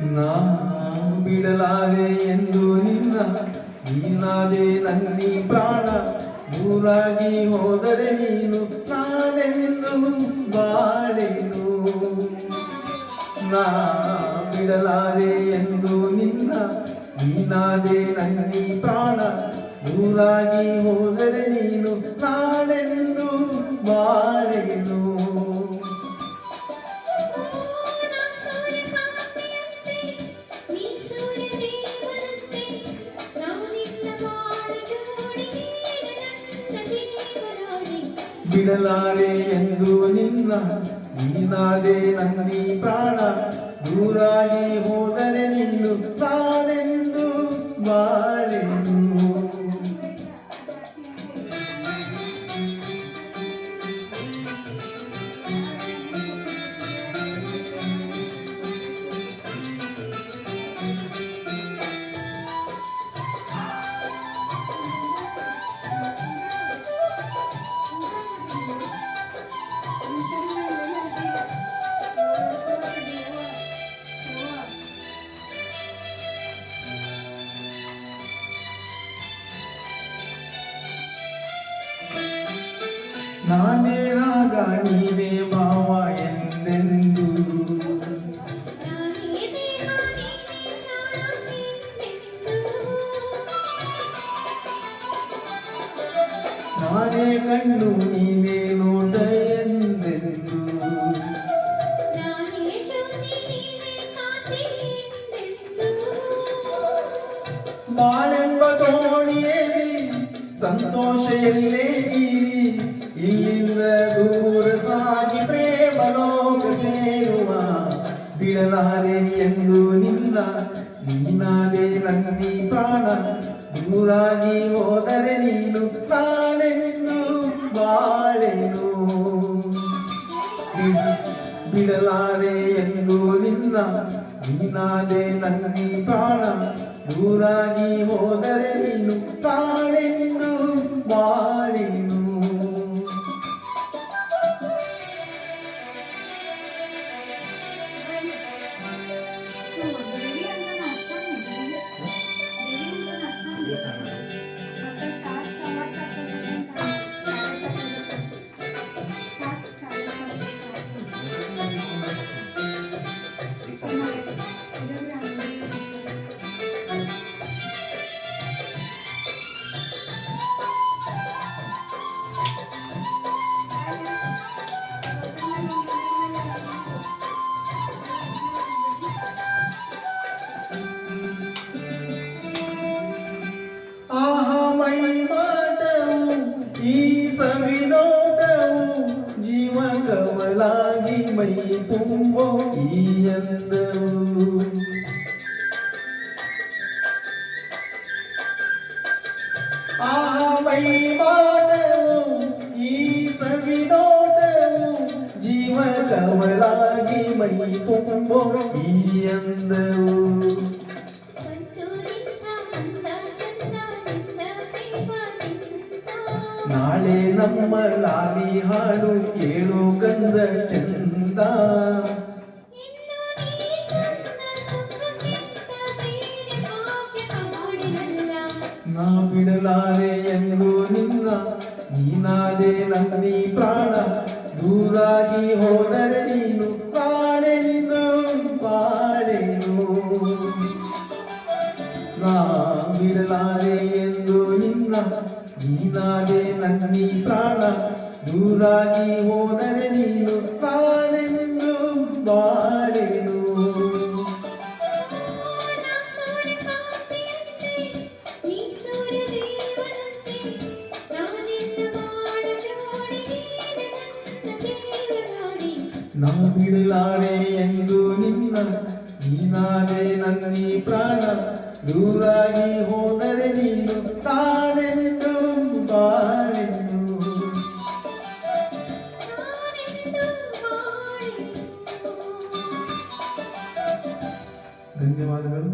ನಾ ಬಿಡಲಾರೆ ಎಂದು ನಿನ್ನ ನೀನಾದೆ ನನ್ನಿ ಪ್ರಾಣ ದೂರಾಗಿ ಹೋದರೆ ನೀನು ನಾನೆಂದು ಬಾಳೆನು ನಾ ಬಿಡಲಾರೆ ಎಂದು ನಿನ್ನ ನೀನಾದೆ ನನ್ನಿ ಪ್ರಾಣ ದೂರಾಗಿ ಹೋದರೆ ನೀನು ನಾನೆಂದು ಬಾಳೆನು ಬಿಡಲಾರೆ ಎಂದು ನಿನ್ನ ನೀನಾದೆ ನನ್ನಿ ಪ್ರಾಣ ದೂರಾಗಿ ಹೋದರೆ ನೀನು ನಾನೆಂದು ಬಾಳೆನು ನಾನೇ ರಾಗ ನೀನೇ ಭಾವ ಎಂದೆಂದು ನಾನೇ ಕಣ್ಣು ನೀನೇ ನೋಟ ಎಂದೆಂದು ಬಾಳೆಂಬ ದೋಣಿಯೇರಿ ಸಂತೋಷ ಎಲ್ಲೇ ಮೀರಿ ಇಲ್ಲಿಂದ ದೂರ ಸಾಗಿ ಪ್ರೇಮ ಲೋಕ ಸೇರುವ ಬಿಡಲಾರೆ ಎಂದು ನಿನ್ನ ನೀನಾದೆ ನನ್ನಿ ಪ್ರಾಣ ದೂರಾಗಿ ಹೋದರೆ ನೀನು ನಾನೆಂದು ಬಾಳೆನು ಬಿಡಲಾರೆ ಎಂದು ನಿನ್ನ ನೀನಾದೆ ನನ್ನಿ ಪ್ರಾಣ ದೂರಾಗಿ ಹೋದರೆ ನೀನು ನಾನೆಂದು ಬಾಳೆನು ಈ ಸವಿನೋಟವು ಜೀವ ಕಮಲಾಗಿ ಮೈ ತುಂಬೋ ಈ ಅಂದವು ಆ ಮೈ ಮಾಡವು ಈ ಸವಿನೋಟವು ಜೀವ ಕಮಲಾಗಿ ಮೈ ತುಂಬೋ ಈ ಅಂದವು ನಾಳೆ ನಮ್ಮ ಲಾಲಿ ಹಾಡು ಕೇಳು ಕಂದ ಚಂದ ನಾ ಬಿಡಲಾರೆ ಎಂದು ನಿನ್ನ ನೀನಾದೆ ನನ್ನಿ ಪ್ರಾಣ ದೂರಾಗಿ ಹೋದರೆ ನೀನು ನಾನೆಂದು ಬಾಳೆನು ನಾ ಬಿಡಲಾರೆ ಎಂದು ನಿನ್ನ ನೀನಾದೆ ನನ್ನಿ ಪ್ರಾಣ ದೂರಾಗಿ ಹೋದರೆ ನೀನು ನಾನೆಂದು ಬಾಳೆನು ನಾ ಬಿಡಲಾರೆ ಎಂದು ನಿನ್ನ ನೀನಾದೆ ನನ್ನಿ ಪ್ರಾಣ ದೂರಾಗಿ ಹೋದರೆ ನೀನು ನಾನೆಂದು ಬಾಳೆನು ಧನ್ಯವಾದಗಳು.